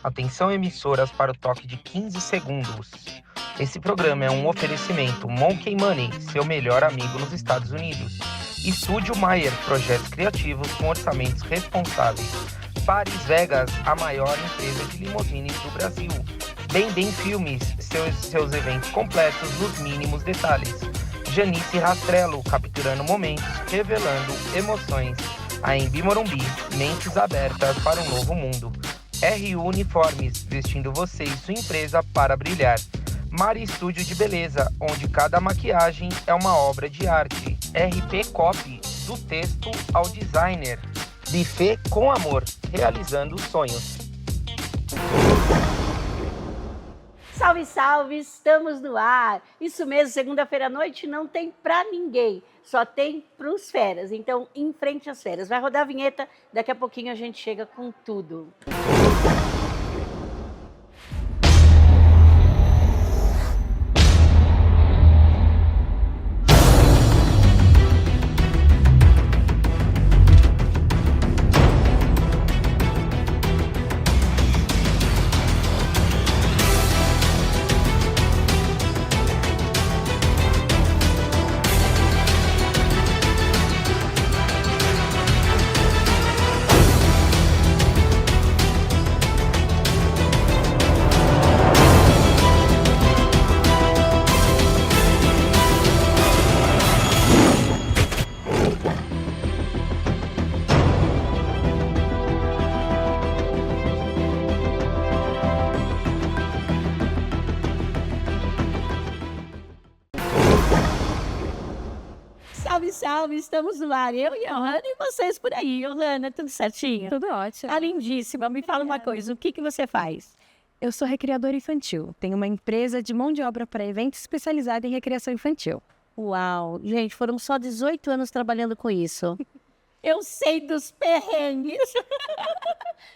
Atenção emissoras para o toque de 15 segundos. Esse programa é um oferecimento Monkey Money, seu melhor amigo nos Estados Unidos. Estúdio Maier, projetos criativos com orçamentos responsáveis. Paris Vegas, a maior empresa de limousines do Brasil. Bem Filmes, seus eventos completos nos mínimos detalhes. Janice Rastrello, capturando momentos, revelando emoções. A Embi Morumbi, mentes abertas para um novo mundo. RU Uniformes, vestindo você e sua empresa para brilhar. Mari Estúdio de Beleza, onde cada maquiagem é uma obra de arte. RP Copy, do texto ao designer. Buffet com amor, realizando sonhos. Salve, salve, estamos no ar. Isso mesmo, segunda-feira à noite não tem pra ninguém, só tem pros feras. Então, em frente às feras. Vai rodar a vinheta, daqui a pouquinho a gente chega com tudo. Salve, salve, estamos no ar. Eu e a Johanna e vocês por aí. Johanna, tudo certinho? Tudo ótimo. Tá lindíssima. Me fala uma coisa, o que você faz? Eu sou recreadora infantil. Tenho uma empresa de mão de obra para eventos especializada em recreação infantil. Uau, gente, foram só 18 anos trabalhando com isso. Eu sei dos perrengues,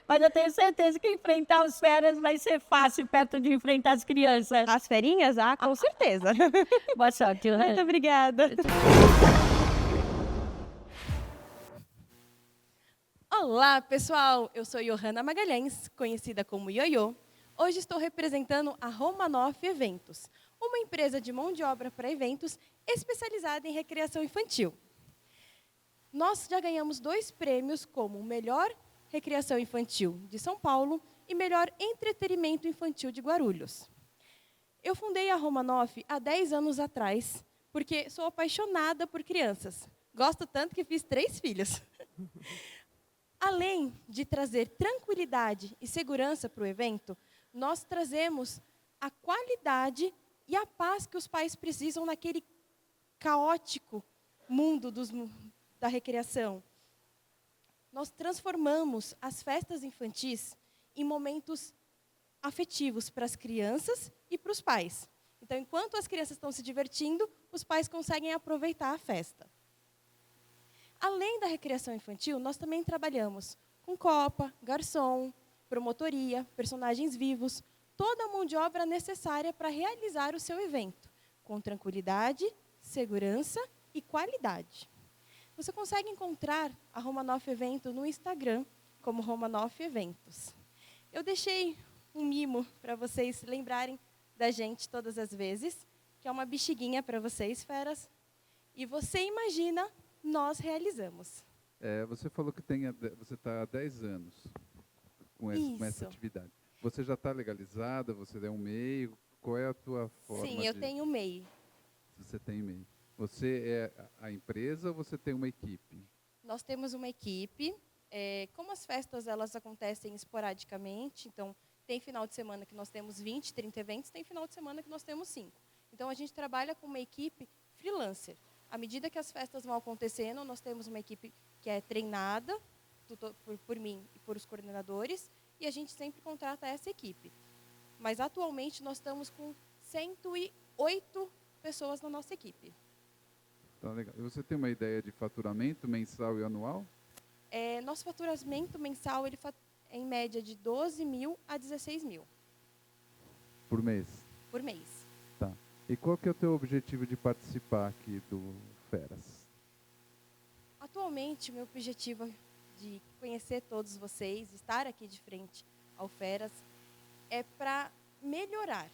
mas eu tenho certeza que enfrentar os feras vai ser fácil perto de enfrentar as crianças. As ferinhas? Ah, com certeza. Boa sorte, Johanna. Muito obrigada. Olá, pessoal! Eu sou Johanna Magalhães, conhecida como Ioiô. Hoje estou representando a Romanoff Eventos, uma empresa de mão de obra para eventos especializada em recreação infantil. Nós já ganhamos 2 prêmios como Melhor Recreação Infantil de São Paulo e Melhor Entretenimento Infantil de Guarulhos. Eu fundei a Romanoff há 10 anos atrás, porque sou apaixonada por crianças. Gosto tanto que fiz 3 filhos. Além de trazer tranquilidade e segurança para o evento, nós trazemos a qualidade e a paz que os pais precisam naquele caótico mundo da recreação. Nós transformamos as festas infantis em momentos afetivos para as crianças e para os pais. Então, enquanto as crianças estão se divertindo, os pais conseguem aproveitar a festa. Além da recreação infantil, nós também trabalhamos com copa, garçom, promotoria, personagens vivos, toda a mão de obra necessária para realizar o seu evento, com tranquilidade, segurança e qualidade. Você consegue encontrar a Romanoff Evento no Instagram, como Romanoff Eventos. Eu deixei um mimo para vocês lembrarem da gente todas as vezes, que é uma bexiguinha para vocês, feras. E você imagina, nós realizamos. Você falou que você está há 10 anos com essa atividade. Você já está legalizada? Você é um MEI? Qual é a tua forma? Sim, eu tenho MEI. Você tem MEI. Você é a empresa ou você tem uma equipe? Nós temos uma equipe. Como as festas elas acontecem esporadicamente, então tem final de semana que nós temos 20, 30 eventos, tem final de semana que nós temos 5. Então a gente trabalha com uma equipe freelancer. À medida que as festas vão acontecendo, nós temos uma equipe que é treinada por mim e por os coordenadores, e a gente sempre contrata essa equipe. Mas, atualmente, nós estamos com 108 pessoas na nossa equipe. Tá legal. E você tem uma ideia de faturamento mensal e anual? Nosso faturamento mensal ele é, em média, de 12 mil a 16 mil. Por mês? Por mês. Tá. E qual que é o teu objetivo de participar aqui do Feras? Atualmente, meu objetivo de conhecer todos vocês, estar aqui de frente ao Feras, é para melhorar.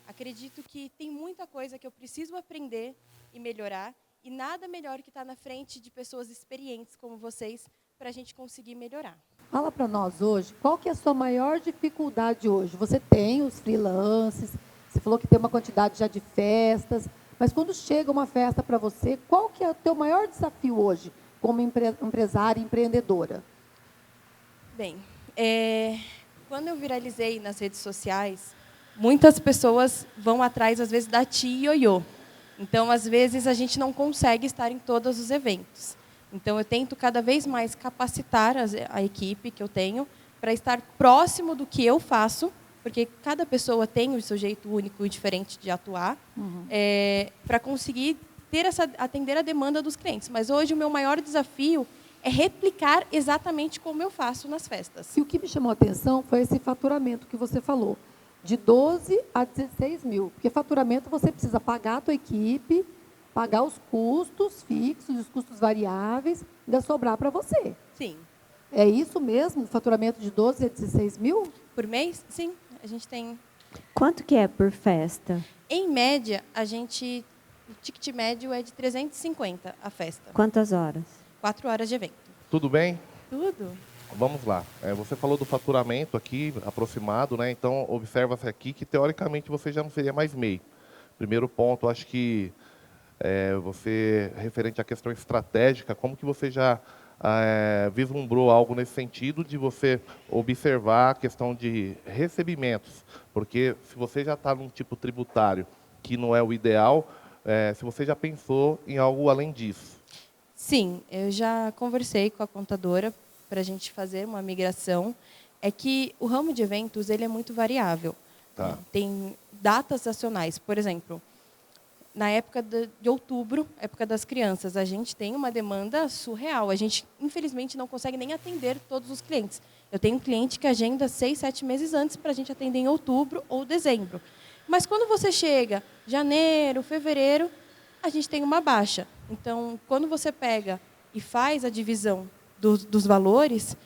Acredito que tem muita coisa que eu preciso aprender e melhorar, e nada melhor que estar na frente de pessoas experientes como vocês para a gente conseguir melhorar. Fala para nós hoje, qual que é a sua maior dificuldade hoje? Você tem os freelances, você falou que tem uma quantidade já de festas, mas quando chega uma festa para você, qual que é o teu maior desafio hoje, como empresária, empreendedora? Bem, quando eu viralizei nas redes sociais, muitas pessoas vão atrás, às vezes, da tia ioiô. Então, às vezes, a gente não consegue estar em todos os eventos. Então, eu tento cada vez mais capacitar a equipe que eu tenho para estar próximo do que eu faço, porque cada pessoa tem o seu jeito único e diferente de atuar, para conseguir atender a demanda dos clientes. Mas hoje o meu maior desafio é replicar exatamente como eu faço nas festas. E o que me chamou a atenção foi esse faturamento que você falou, de 12 a 16 mil. Porque faturamento você precisa pagar a tua equipe, pagar os custos fixos, os custos variáveis, ainda sobrar para você. Sim. É isso mesmo, faturamento de 12 a 16 mil? Por mês? Sim. A gente tem... Quanto que é por festa? Em média, o ticket médio é de 350 a festa. Quantas horas? 4 horas de evento. Tudo bem? Tudo. Vamos lá. Você falou do faturamento aqui, aproximado, né? Então, observa-se aqui que, teoricamente, você já não seria mais MEI. Primeiro ponto, acho que você, referente à questão estratégica, como que você já vislumbrou algo nesse sentido de você observar a questão de recebimentos? Porque se você já está num tipo tributário que não é o ideal, se você já pensou em algo além disso? Sim, eu já conversei com a contadora para a gente fazer uma migração. É que o ramo de eventos ele é muito variável. Tá. Tem datas nacionais, por exemplo, na época de outubro, época das crianças, a gente tem uma demanda surreal. A gente, infelizmente, não consegue nem atender todos os clientes. Eu tenho um cliente que agenda 6, 7 meses antes para a gente atender em outubro ou dezembro. Mas quando você chega janeiro, fevereiro, a gente tem uma baixa. Então, quando você pega e faz a divisão dos valores,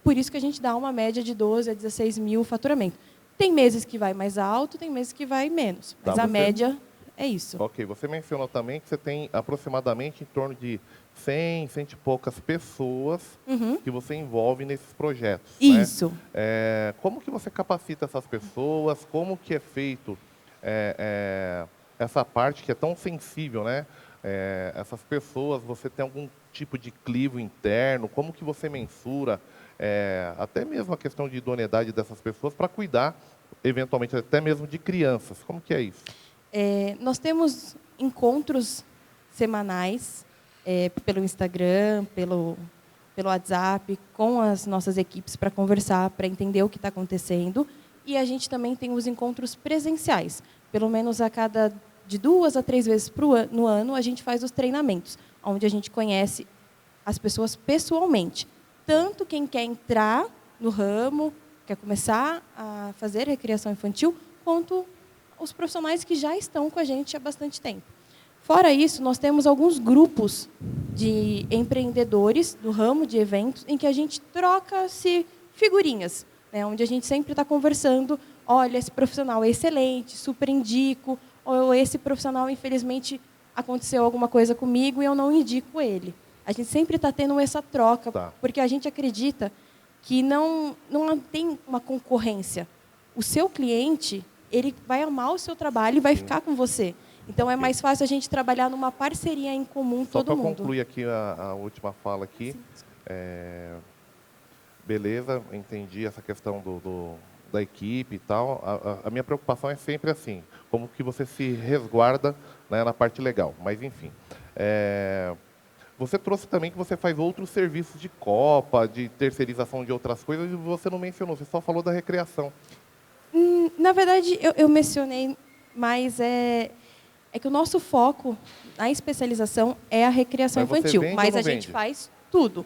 por isso que a gente dá uma média de 12 a 16 mil faturamento. Tem meses que vai mais alto, tem meses que vai menos. Mas a média é isso. Ok, você mencionou também que você tem aproximadamente em torno de 100 e poucas pessoas que você envolve nesses projetos. Isso. Né? Como que você capacita essas pessoas? Como que é feito essa parte que é tão sensível, né? Essas pessoas, você tem algum tipo de clivo interno? Como que você mensura até mesmo a questão de idoneidade dessas pessoas para cuidar, eventualmente, até mesmo de crianças? Como que é isso? Nós temos encontros semanais pelo Instagram, pelo WhatsApp, com as nossas equipes para conversar, para entender o que está acontecendo. E a gente também tem os encontros presenciais. Pelo menos de 2 a 3 vezes no ano, a gente faz os treinamentos, onde a gente conhece as pessoas pessoalmente. Tanto quem quer entrar no ramo, quer começar a fazer recreação infantil, quanto os profissionais que já estão com a gente há bastante tempo. Fora isso, nós temos alguns grupos de empreendedores do ramo de eventos em que a gente troca-se figurinhas, né, onde a gente sempre está conversando, olha, esse profissional é excelente, super indico, ou esse profissional, infelizmente, aconteceu alguma coisa comigo e eu não indico ele. A gente sempre está tendo essa troca, porque a gente acredita que não tem uma concorrência. O seu cliente, ele vai amar o seu trabalho e vai ficar com você. Então, é mais fácil a gente trabalhar numa parceria em comum, todo mundo. Só para concluir aqui a última fala aqui. Beleza, entendi essa questão da equipe e tal. A minha preocupação é sempre assim, como que você se resguarda, né, na parte legal. Mas, enfim. Você trouxe também que você faz outros serviços de copa, de terceirização de outras coisas, e você não mencionou, você só falou da recreação. Na verdade, eu mencionei, mas é que o nosso foco na especialização é a recreação infantil. Mas a gente faz tudo.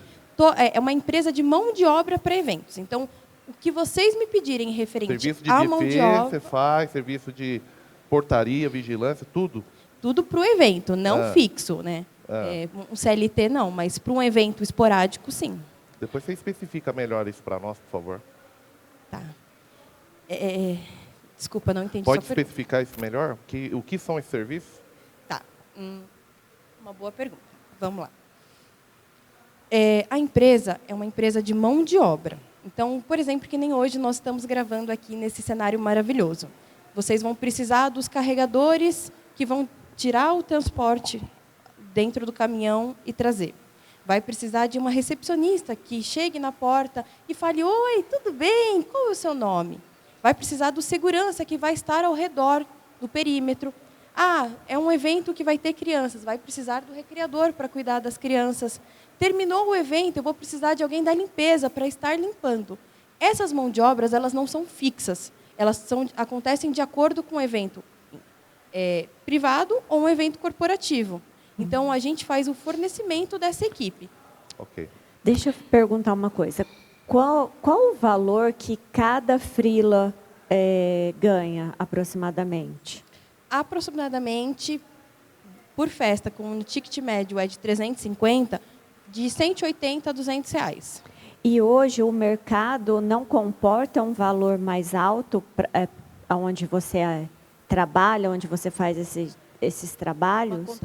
É uma empresa de mão de obra para eventos. Então, o que vocês me pedirem referente à mão de obra... Você faz, serviço de portaria, vigilância, tudo? Tudo para o evento, não fixo, né? Um CLT não, mas para um evento esporádico, sim. Depois você especifica melhor isso para nós, por favor. Tá. Desculpa, não entendi. Pode especificar isso melhor? O que são esses serviços? Tá. Uma boa pergunta. Vamos lá. A empresa é uma empresa de mão de obra. Então, por exemplo, que nem hoje nós estamos gravando aqui nesse cenário maravilhoso. Vocês vão precisar dos carregadores que vão tirar o transporte dentro do caminhão e trazer. Vai precisar de uma recepcionista que chegue na porta e fale: oi, tudo bem? Qual é o seu nome? Vai precisar do segurança que vai estar ao redor do perímetro. É um evento que vai ter crianças. Vai precisar do recreador para cuidar das crianças. Terminou o evento, eu vou precisar de alguém da limpeza para estar limpando. Essas mãos de obras, elas não são fixas. Elas acontecem de acordo com o evento privado ou um evento corporativo. Então, a gente faz o fornecimento dessa equipe. Ok. Deixa eu perguntar uma coisa. Qual o valor que cada freela ganha, aproximadamente? Aproximadamente, por festa, com o ticket médio de 350, de 180 a 200 reais. E hoje o mercado não comporta um valor mais alto onde você trabalha, onde você faz esses trabalhos?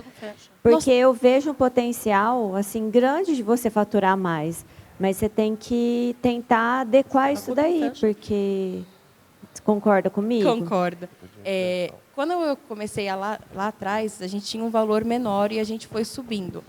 Porque eu vejo um potencial assim grande de você faturar mais, mas você tem que tentar adequar isso daí, porque concorda comigo? Concordo. Quando eu comecei lá atrás, a gente tinha um valor menor e a gente foi subindo.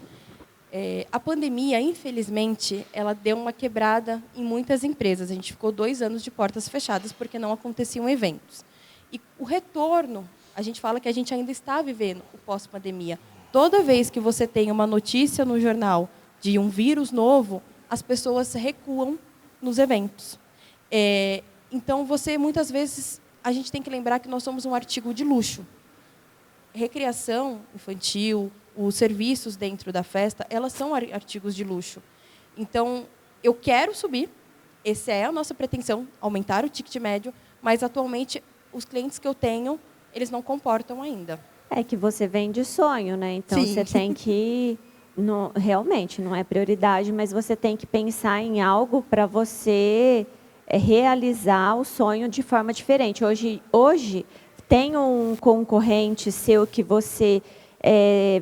A pandemia, infelizmente, ela deu uma quebrada em muitas empresas. A gente ficou 2 anos de portas fechadas porque não aconteciam eventos. E o retorno, a gente fala que a gente ainda está vivendo o pós-pandemia. Toda vez que você tem uma notícia no jornal de um vírus novo, as pessoas recuam nos eventos. Então, muitas vezes, a gente tem que lembrar que nós somos um artigo de luxo. Recreação infantil, os serviços dentro da festa, elas são artigos de luxo. Então, eu quero subir, essa é a nossa pretensão, aumentar o ticket médio, mas, atualmente, os clientes que eu tenho, eles não comportam ainda. É que você vende sonho, né? Então, Sim. você tem que... realmente, não é prioridade, mas você tem que pensar em algo para você realizar o sonho de forma diferente. Hoje tem um concorrente seu que você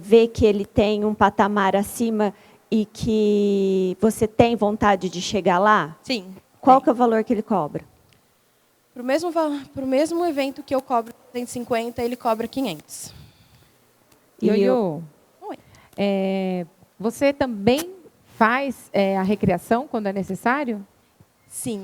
vê que ele tem um patamar acima e que você tem vontade de chegar lá? Sim. Qual que é o valor que ele cobra? Para o mesmo evento que eu cobro 150, ele cobra 500. Ioiô, Oi. você também faz a recreação quando é necessário? Sim,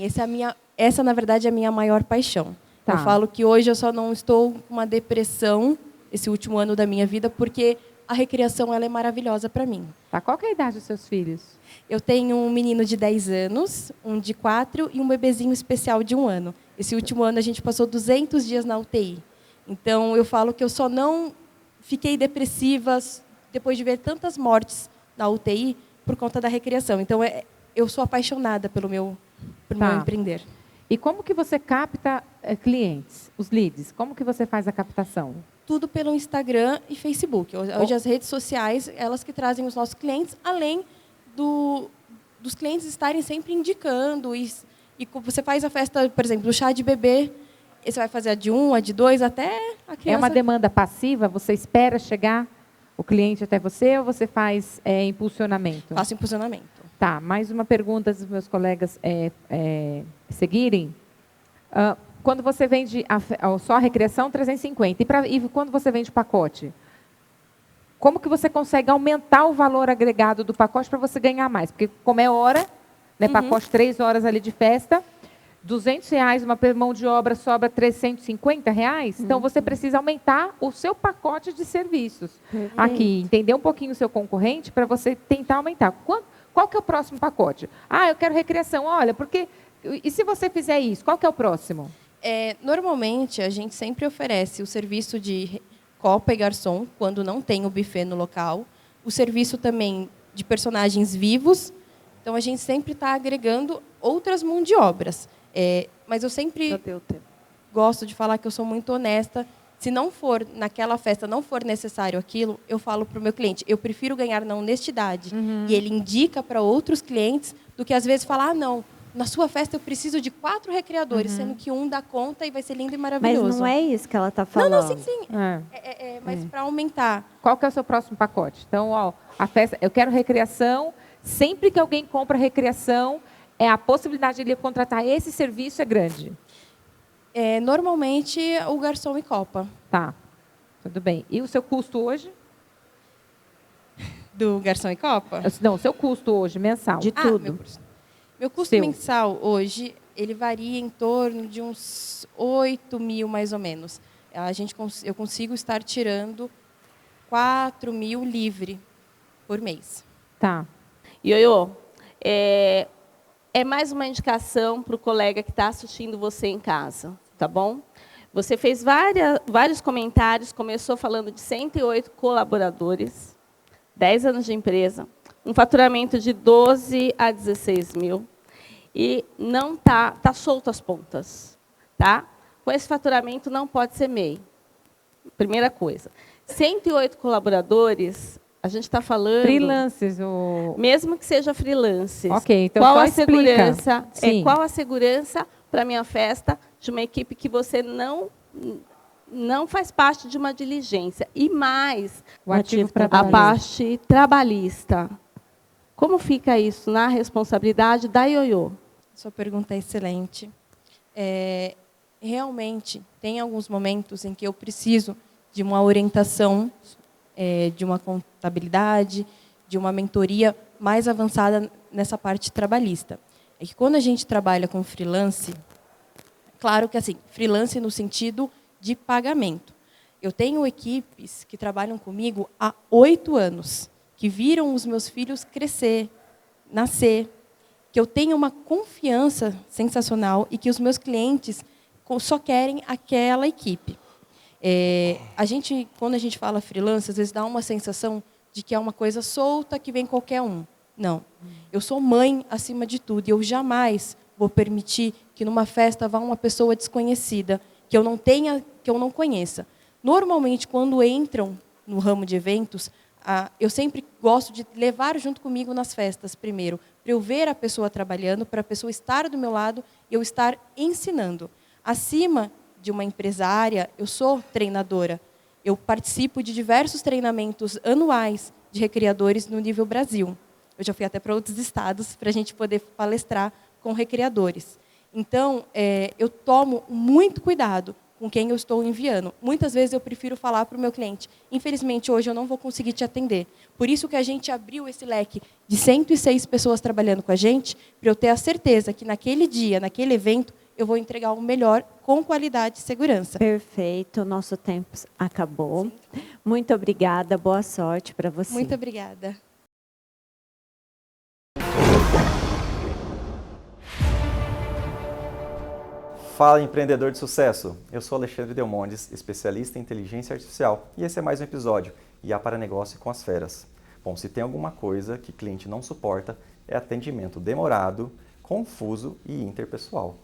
essa, na verdade, é a minha maior paixão. Tá. Eu falo que hoje eu só não estou com uma depressão, esse último ano da minha vida, porque a recreação ela é maravilhosa para mim. Tá. Qual que é a idade dos seus filhos? Eu tenho um menino de 10 anos, um de 4 e um bebezinho especial de 1 ano. Esse último ano a gente passou 200 dias na UTI. Então, eu falo que eu só não fiquei depressiva depois de ver tantas mortes na UTI por conta da recreação. Então, eu sou apaixonada pelo meu empreender. E como que você capta clientes, os leads? Como que você faz a captação? Tudo pelo Instagram e Facebook. Hoje as redes sociais, elas que trazem os nossos clientes, além dos clientes estarem sempre indicando. E você faz a festa, por exemplo, do chá de bebê, você vai fazer a de 1, a de 2, até a criança... É uma demanda passiva? Você espera chegar o cliente até você ou você faz impulsionamento? Faço impulsionamento. Tá, mais uma pergunta dos meus colegas seguirem. Quando você vende só a recreação, 350. E quando você vende pacote? Como que você consegue aumentar o valor agregado do pacote para você ganhar mais? Porque como é hora, né, pacote 3 horas ali de festa, R$200, uma mão de obra sobra R$350, então você precisa aumentar o seu pacote de serviços. Aqui, entender um pouquinho o seu concorrente para você tentar aumentar. Qual que é o próximo pacote? Eu quero recreação. Olha, porque... E se você fizer isso, qual que é o próximo? Normalmente, a gente sempre oferece o serviço de copa e garçom, quando não tem o buffet no local. O serviço também de personagens vivos. Então, a gente sempre está agregando outras mãos de obras. Mas eu sempre gosto de falar que eu sou muito honesta. Se não for, naquela festa, não for necessário aquilo, eu falo para o meu cliente, eu prefiro ganhar na honestidade. E ele indica para outros clientes, do que às vezes falar, não, na sua festa eu preciso de 4 recreadores, sendo que um dá conta e vai ser lindo e maravilhoso. Mas não é isso que ela está falando. Não, sim. Mas para aumentar. Qual que é o seu próximo pacote? Então, ó, a festa, eu quero recreação. Sempre que alguém compra recreação, a possibilidade de ele contratar esse serviço é grande. Normalmente, o garçom e copa. Tá, tudo bem. E o seu custo hoje? Do garçom e copa? Não, o seu custo hoje, mensal. De tudo. Meu custo mensal hoje, ele varia em torno de uns 8 mil, mais ou menos. Eu consigo estar tirando 4 mil livre por mês. Tá. Ioiô, é mais uma indicação para o colega que está assistindo você em casa, tá bom? Você fez vários comentários, começou falando de 108 colaboradores, 10 anos de empresa, um faturamento de 12 a 16 mil, e não tá solto as pontas, tá? Com esse faturamento não pode ser MEI. Primeira coisa. 108 colaboradores, a gente está falando... Freelancers. Mesmo que seja freelancers. Ok, então qual só a segurança? Sim. Qual a segurança para a minha festa de uma equipe que você não faz parte de uma diligência? E mais, a parte trabalhista. Como fica isso na responsabilidade da Ioiô? Sua pergunta é excelente. Realmente, tem alguns momentos em que eu preciso de uma orientação, de uma contabilidade, de uma mentoria mais avançada nessa parte trabalhista. É que quando a gente trabalha com freelance, claro que assim, freelance no sentido de pagamento. Eu tenho equipes que trabalham comigo há 8 anos, que viram os meus filhos crescer, nascer, que eu tenho uma confiança sensacional e que os meus clientes só querem aquela equipe. Quando a gente fala freelance, às vezes dá uma sensação de que é uma coisa solta, que vem qualquer um. Não. Eu sou mãe acima de tudo e eu jamais vou permitir que numa festa vá uma pessoa desconhecida, que eu não conheça. Normalmente, quando entram no ramo de eventos, eu sempre gosto de levar junto comigo nas festas, primeiro, para eu ver a pessoa trabalhando, para a pessoa estar do meu lado e eu estar ensinando. Acima de uma empresária, eu sou treinadora. Eu participo de diversos treinamentos anuais de recreadores no nível Brasil. Eu já fui até para outros estados para a gente poder palestrar com recreadores. Então, eu tomo muito cuidado com quem eu estou enviando. Muitas vezes eu prefiro falar para o meu cliente, infelizmente hoje eu não vou conseguir te atender. Por isso que a gente abriu esse leque de 106 pessoas trabalhando com a gente, para eu ter a certeza que naquele dia, naquele evento, eu vou entregar o melhor com qualidade e segurança. Perfeito, nosso tempo acabou. Sim. Muito obrigada, boa sorte para você. Muito obrigada. Fala, empreendedor de sucesso! Eu sou Alexandre Delmondes, especialista em inteligência artificial, e esse é mais um episódio IA para Negócio com as Feras. Bom, se tem alguma coisa que cliente não suporta, é atendimento demorado, confuso e interpessoal.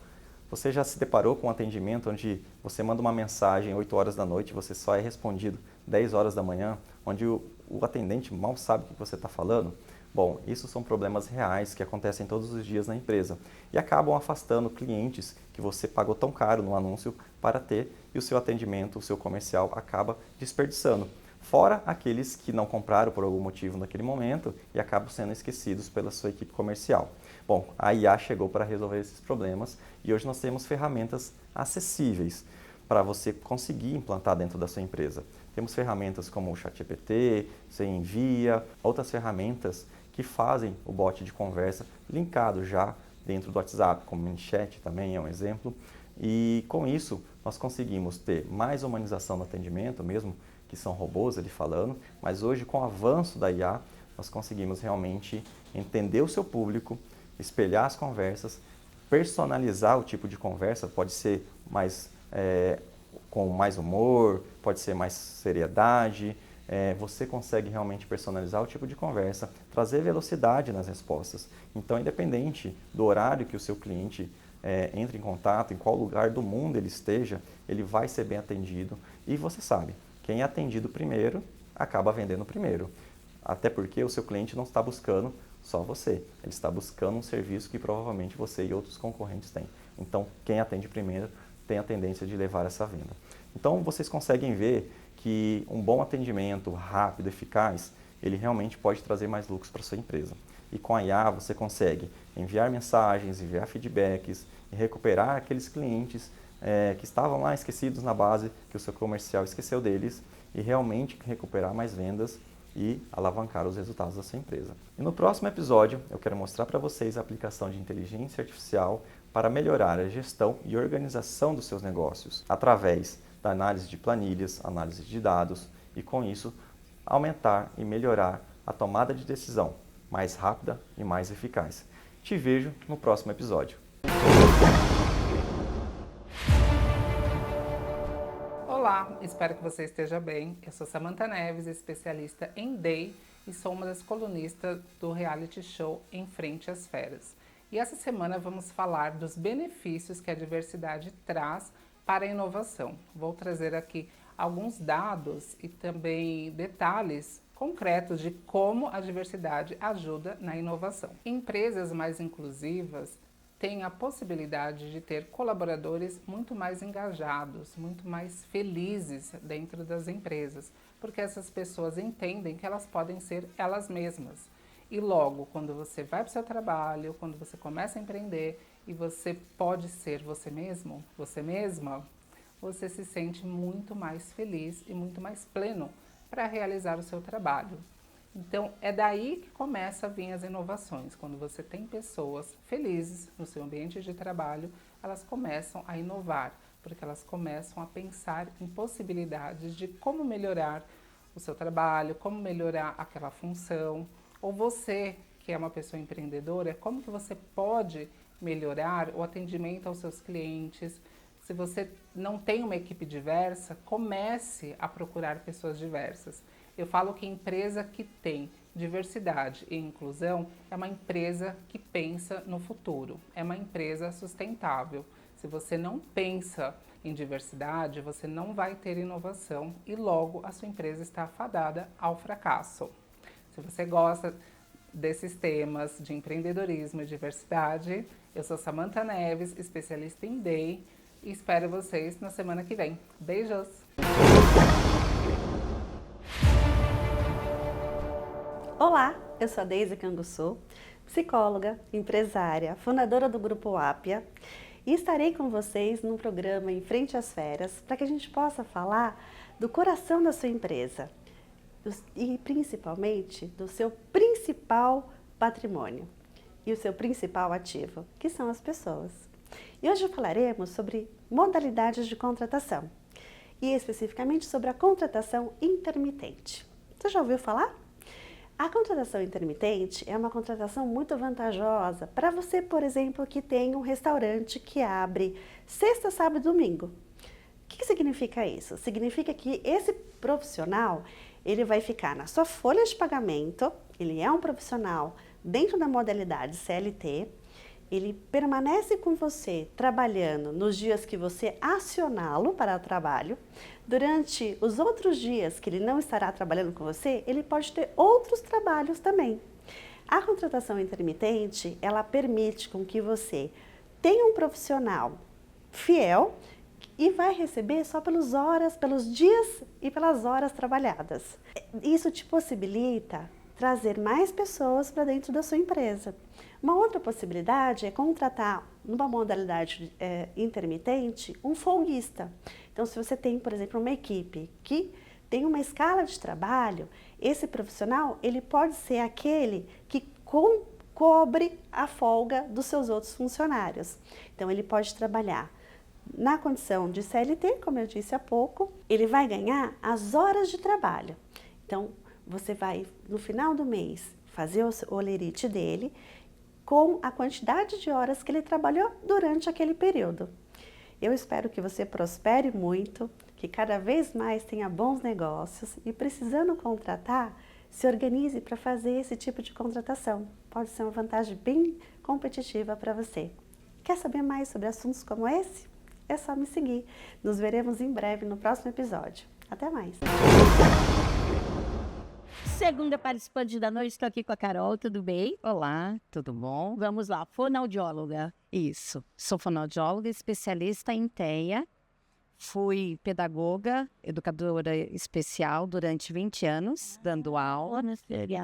Você já se deparou com um atendimento onde você manda uma mensagem 8 horas da noite e você só é respondido 10 horas da manhã, onde o atendente mal sabe o que você está falando? Bom, isso são problemas reais que acontecem todos os dias na empresa e acabam afastando clientes que você pagou tão caro no anúncio para ter e o seu atendimento, o seu comercial acaba desperdiçando. Fora aqueles que não compraram por algum motivo naquele momento e acabam sendo esquecidos pela sua equipe comercial. Bom, a IA chegou para resolver esses problemas e hoje nós temos ferramentas acessíveis para você conseguir implantar dentro da sua empresa. Temos ferramentas como o ChatGPT, você envia, outras ferramentas que fazem o bot de conversa linkado já dentro do WhatsApp, como o MiniChat também é um exemplo. E com isso nós conseguimos ter mais humanização no atendimento, mesmo que são robôs ali falando, mas hoje com o avanço da IA nós conseguimos realmente entender o seu público, espelhar as conversas, personalizar o tipo de conversa, pode ser mais com mais humor, pode ser mais seriedade, você consegue realmente personalizar o tipo de conversa, trazer velocidade nas respostas. Então, independente do horário que o seu cliente entre em contato, em qual lugar do mundo ele esteja, ele vai ser bem atendido. E você sabe, quem é atendido primeiro, acaba vendendo primeiro. Até porque o seu cliente não está buscando só você. Ele está buscando um serviço que provavelmente você e outros concorrentes têm. Então, quem atende primeiro tem a tendência de levar essa venda. Então, vocês conseguem ver que um bom atendimento rápido, eficaz, ele realmente pode trazer mais lucros para a sua empresa. E com a IA você consegue enviar mensagens, enviar feedbacks e recuperar aqueles clientes que estavam lá esquecidos na base, que o seu comercial esqueceu deles, e realmente recuperar mais vendas e alavancar os resultados da sua empresa. E no próximo episódio eu quero mostrar para vocês a aplicação de inteligência artificial para melhorar a gestão e organização dos seus negócios, através da análise de planilhas, análise de dados, e com isso aumentar e melhorar a tomada de decisão mais rápida e mais eficaz. Te vejo no próximo episódio. Olá, espero que você esteja bem. Eu sou Samantha Neves, especialista em DEI e sou uma das colunistas do reality show Em Frente às Feras. E essa semana vamos falar dos benefícios que a diversidade traz para a inovação. Vou trazer aqui alguns dados e também detalhes concretos de como a diversidade ajuda na inovação. Empresas mais inclusivas têm a possibilidade de ter colaboradores muito mais engajados, muito mais felizes dentro das empresas, porque essas pessoas entendem que elas podem ser elas mesmas. E logo, quando você vai para o seu trabalho, quando você começa a empreender e você pode ser você mesmo, você mesma, você se sente muito mais feliz e muito mais pleno para realizar o seu trabalho. Então, é daí que começa a vir as inovações. Quando você tem pessoas felizes no seu ambiente de trabalho, elas começam a inovar, porque elas começam a pensar em possibilidades de como melhorar o seu trabalho, como melhorar aquela função. Ou você, que é uma pessoa empreendedora, como que você pode melhorar o atendimento aos seus clientes. Se você não tem uma equipe diversa, comece a procurar pessoas diversas. Eu falo que a empresa que tem diversidade e inclusão é uma empresa que pensa no futuro, é uma empresa sustentável. Se você não pensa em diversidade, você não vai ter inovação e logo a sua empresa está afadada ao fracasso. Se você gosta desses temas de empreendedorismo e diversidade, eu sou Samantha Neves, especialista em DEI, e espero vocês na semana que vem. Beijos! Olá, eu sou a Deise Canguçu, psicóloga, empresária, fundadora do Grupo Ápia, e estarei com vocês no programa Em Frente às Feras para que a gente possa falar do coração da sua empresa e principalmente do seu principal patrimônio e o seu principal ativo, que são as pessoas. E hoje falaremos sobre modalidades de contratação e especificamente sobre a contratação intermitente. Você já ouviu falar? A contratação intermitente é uma contratação muito vantajosa para você, por exemplo, que tem um restaurante que abre sexta, sábado e domingo. O que significa isso? Significa que esse profissional ele vai ficar na sua folha de pagamento, ele é um profissional dentro da modalidade CLT, ele permanece com você trabalhando nos dias que você acioná-lo para o trabalho. Durante os outros dias que ele não estará trabalhando com você, ele pode ter outros trabalhos também. A contratação intermitente, ela permite com que você tenha um profissional fiel e vai receber só pelos dias e pelas horas trabalhadas. Isso te possibilita trazer mais pessoas para dentro da sua empresa. Uma outra possibilidade é contratar, numa modalidade intermitente, um folguista. Então, se você tem, por exemplo, uma equipe que tem uma escala de trabalho, esse profissional ele pode ser aquele que cobre a folga dos seus outros funcionários. Então, ele pode trabalhar na condição de CLT, como eu disse há pouco, ele vai ganhar as horas de trabalho. Então, você vai, no final do mês, fazer o holerite dele com a quantidade de horas que ele trabalhou durante aquele período. Eu espero que você prospere muito, que cada vez mais tenha bons negócios e, precisando contratar, se organize para fazer esse tipo de contratação. Pode ser uma vantagem bem competitiva para você. Quer saber mais sobre assuntos como esse? É só me seguir. Nos veremos em breve no próximo episódio. Até mais! Segunda participante da noite, estou aqui com a Carol, tudo bem? Olá, tudo bom? Vamos lá, fonoaudióloga. Isso, sou fonoaudióloga, especialista em TEA. Fui pedagoga, educadora especial durante 20 anos, dando aula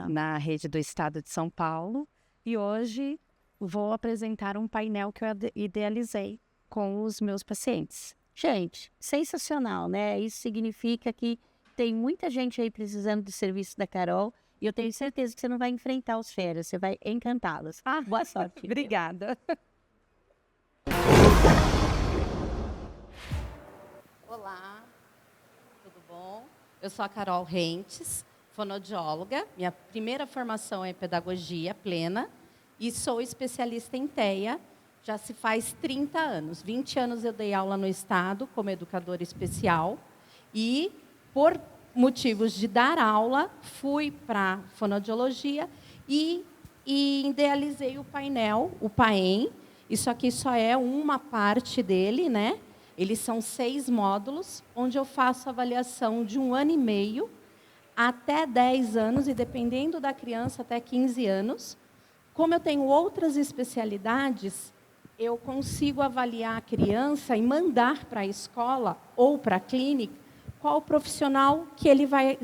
na rede do Estado de São Paulo. E hoje vou apresentar um painel que eu idealizei com os meus pacientes. Gente, sensacional, né? Isso significa que tem muita gente aí precisando do serviço da Carol e eu tenho certeza que você não vai enfrentar os feras, você vai encantá-los. Boa sorte. Obrigada. Olá, tudo bom? Eu sou a Carol Rentes, fonoaudióloga. Minha primeira formação é em pedagogia plena e sou especialista em TEA. Já se faz 30 anos. 20 anos eu dei aula no Estado como educadora especial e, por motivos de dar aula, fui para fonoaudiologia e idealizei o painel, o PAEM. Isso aqui só é uma parte dele, né? Eles são 6 módulos, onde eu faço avaliação de 1 ano e meio até 10 anos, e dependendo da criança, até 15 anos. Como eu tenho outras especialidades, eu consigo avaliar a criança e mandar para a escola ou para a clínica qual profissional que ele vai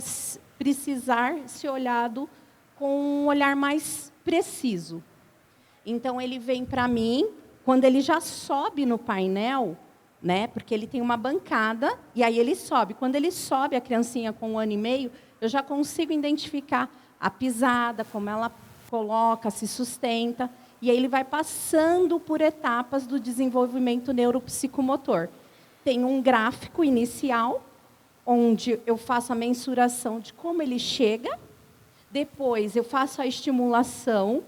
precisar ser olhado com um olhar mais preciso. Então, ele vem para mim, quando ele já sobe no painel, né, porque ele tem uma bancada, e aí ele sobe. Quando ele sobe, a criancinha com 1 ano e meio, eu já consigo identificar a pisada, como ela coloca, se sustenta, e aí ele vai passando por etapas do desenvolvimento neuropsicomotor. Tem um gráfico inicial, onde eu faço a mensuração de como ele chega, depois eu faço a estimulação,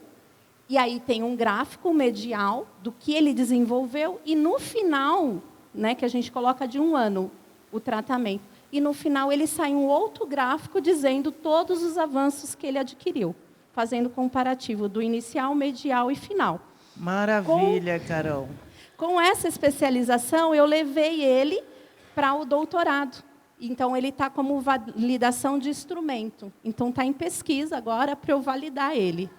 e aí tem um gráfico medial do que ele desenvolveu, e no final, né, que a gente coloca de 1 ano o tratamento, e no final ele sai um outro gráfico dizendo todos os avanços que ele adquiriu, fazendo comparativo do inicial, medial e final. Maravilha, Carol. Com essa especialização, eu levei ele para o doutorado. Então, ele está como validação de instrumento. Então, está em pesquisa agora para eu validar ele.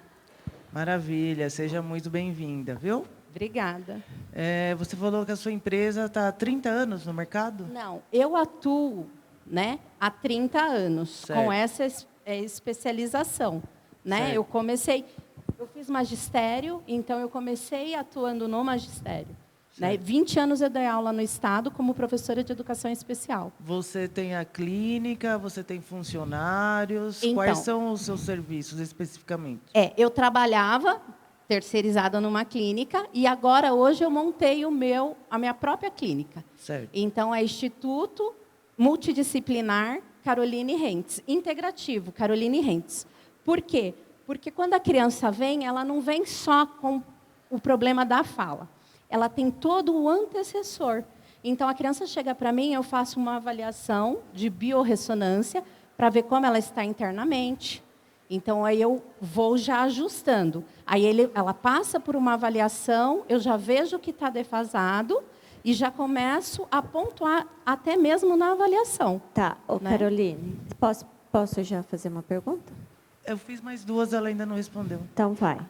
Maravilha, seja muito bem-vinda, viu? Obrigada. Você falou que a sua empresa está há 30 anos no mercado? Não, eu atuo, né, há 30 anos Certo. com essa especialização. Né? Eu fiz magistério, então eu comecei atuando no magistério. Né? 20 anos eu dei aula no Estado como professora de educação especial. Você tem a clínica, você tem funcionários. Então, quais são os seus serviços especificamente? Eu trabalhava terceirizada numa clínica e agora, hoje, eu montei a minha própria clínica. Certo. Então, é Instituto Multidisciplinar Caroline Rentes, integrativo Caroline Rentes. Por quê? Porque quando a criança vem, ela não vem só com o problema da fala. Ela tem todo o antecessor. Então, a criança chega para mim, eu faço uma avaliação de biorressonância para ver como ela está internamente. Então, aí eu vou já ajustando. Aí ela passa por uma avaliação, eu já vejo o que está defasado e já começo a pontuar até mesmo na avaliação. Tá, né? Caroline, posso já fazer uma pergunta? Eu fiz mais 2, ela ainda não respondeu. Então, vai.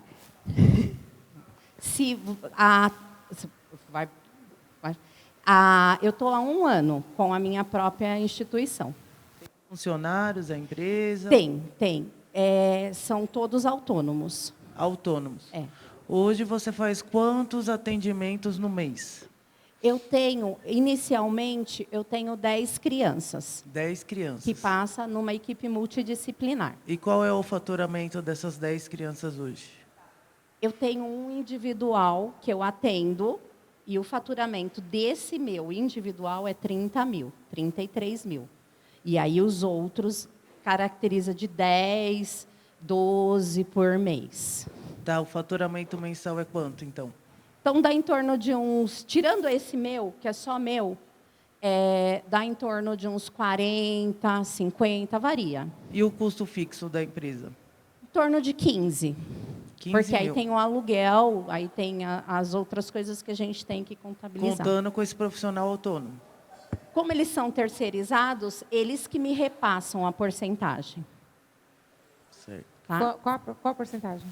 Eu estou há 1 ano com a minha própria instituição. Tem funcionários, a empresa? Tem. São todos autônomos. Autônomos. Hoje você faz quantos atendimentos no mês? Inicialmente, eu tenho 10 crianças. 10 crianças. Que passa numa equipe multidisciplinar. E qual é o faturamento dessas 10 crianças hoje? Eu tenho um individual que eu atendo e o faturamento desse meu individual é 30 mil, 33 mil. E aí os outros caracteriza de 10, 12 por mês. Tá, o faturamento mensal é quanto, então? Então, dá em torno de uns... Tirando esse meu, que é só meu, dá em torno de uns 40, 50, varia. E o custo fixo da empresa? Em torno de 15. 15 porque aí mil. tem o aluguel, aí tem as outras coisas que a gente tem que contabilizar. Contando com esse profissional autônomo. Como eles são terceirizados, eles que me repassam a porcentagem. Tá? Qual a porcentagem?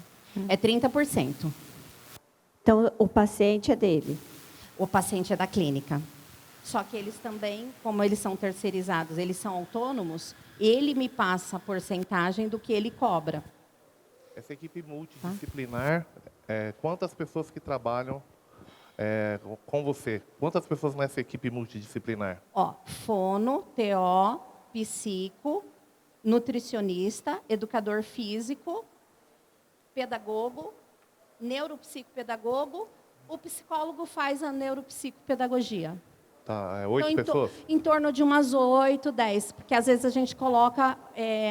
É 30%. Então, o paciente é dele? O paciente é da clínica. Só que eles também, como eles são terceirizados, eles são autônomos, ele me passa a porcentagem do que ele cobra. Essa equipe multidisciplinar, quantas pessoas que trabalham com você? Quantas pessoas nessa equipe multidisciplinar? Ó, fono, TO, psico, nutricionista, educador físico, pedagogo, neuropsicopedagogo, o psicólogo faz a neuropsicopedagogia. Tá, 8 então, pessoas? Em torno de umas 8, 10, porque às vezes a gente coloca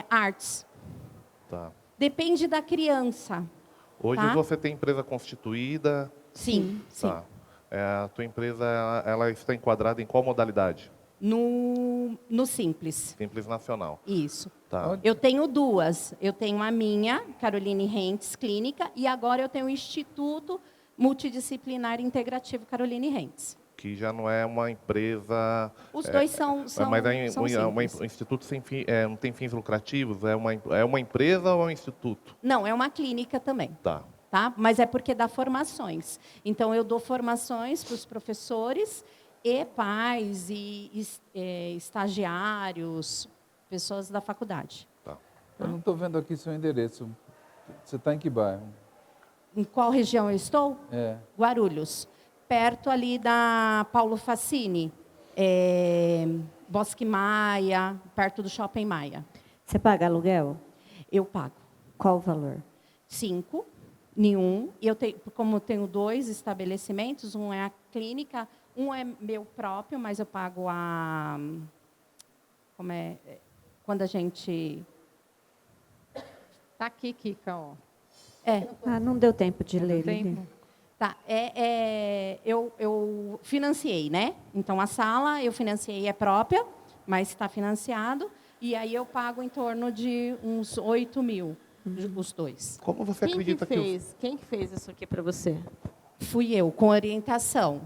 artes. Tá. Depende da criança. Hoje tá? você tem empresa constituída? Sim, Tá. A tua empresa ela está enquadrada em qual modalidade? No Simples. Simples Nacional. Isso. Tá. Eu tenho duas. Eu tenho a minha, Caroline Rentes Clínica, e agora eu tenho o Instituto Multidisciplinar Integrativo Caroline Rentes. Que já não é uma empresa... Os dois são Mas simples. um instituto sem fim, não tem fins lucrativos? É uma empresa ou é um instituto? Não, é uma clínica também. Tá. Tá? Mas é porque dá formações. Então, eu dou formações para os professores e pais e estagiários, pessoas da faculdade. Tá. Eu não estou vendo aqui seu endereço. Você está em que bairro? Em qual região eu estou? Guarulhos. Perto ali da Paulo Facini, Bosque Maia, perto do Shopping Maia. Você paga aluguel? Eu pago. Qual o valor? 5, nenhum. E eu tenho, como eu tenho 2 estabelecimentos, um é a clínica, um é meu próprio, mas eu pago quando a gente... Está aqui, Kika, ó. Não deu tempo de ler. Tá, eu financiei, né? Então, a sala eu financiei, é própria, mas está financiado. E aí eu pago em torno de uns 8 mil, os 2. Como você acredita que... Quem que fez isso aqui para você? Fui eu, com orientação.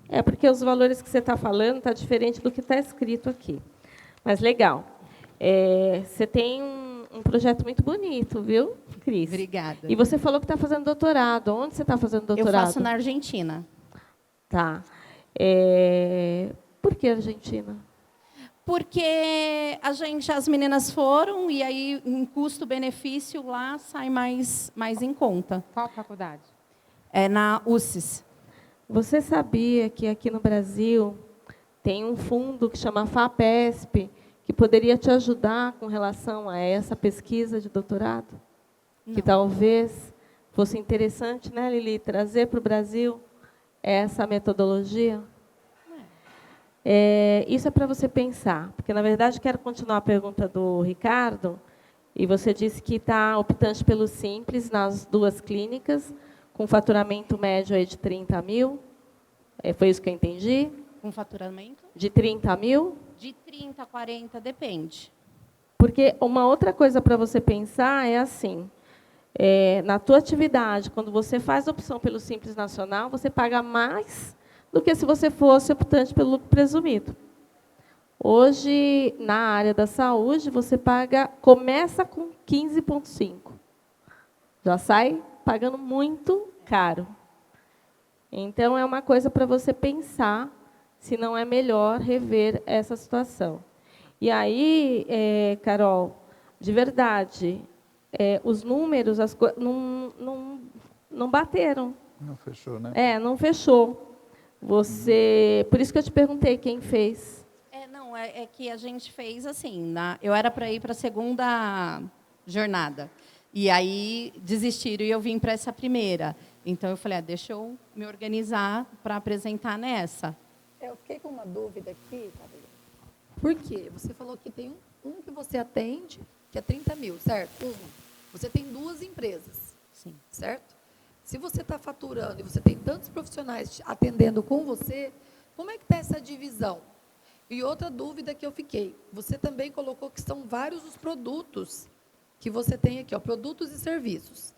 É porque os valores que você está falando está diferente do que está escrito aqui. Mas legal. Você tem um projeto muito bonito, viu, Cris? Obrigada. E você falou que está fazendo doutorado. Onde você está fazendo doutorado? Eu faço na Argentina. Tá. Por que Argentina? Porque as meninas foram e aí, em custo-benefício, lá sai mais em conta. Qual faculdade? É na UCES. Você sabia que aqui no Brasil tem um fundo que chama FAPESP, que poderia te ajudar com relação a essa pesquisa de doutorado? Não. Que talvez fosse interessante, né, Lili, trazer para o Brasil essa metodologia? Isso é para você pensar, porque, na verdade, quero continuar a pergunta do Ricardo, e você disse que está optante pelo Simples nas 2 clínicas, com faturamento médio aí de 30 mil. Foi isso que eu entendi? Com faturamento? De 30 mil? De 30 a 40, depende. Porque uma outra coisa para você pensar é assim, na tua atividade, quando você faz a opção pelo Simples Nacional, você paga mais do que se você fosse optante pelo lucro presumido. Hoje, na área da saúde, você começa com 15,5. Já sai pagando muito caro. Então, é uma coisa para você pensar se não é melhor rever essa situação. E aí, Carol, de verdade, os números não bateram. Não fechou, né? Não fechou. Por isso que eu te perguntei quem fez. É que a gente fez assim, eu era para ir para a 2ª jornada. E aí desistiram e eu vim para essa primeira. Então eu falei, deixa eu me organizar para apresentar nessa. Eu fiquei com uma dúvida aqui, Camila. Por quê? Você falou que tem um que você atende, que é 30 mil, certo? Você tem 2 empresas. Sim. Certo? Se você está faturando e você tem tantos profissionais atendendo com você, como é que está essa divisão? E outra dúvida que eu fiquei, você também colocou que são vários os produtos que você tem aqui, produtos e serviços.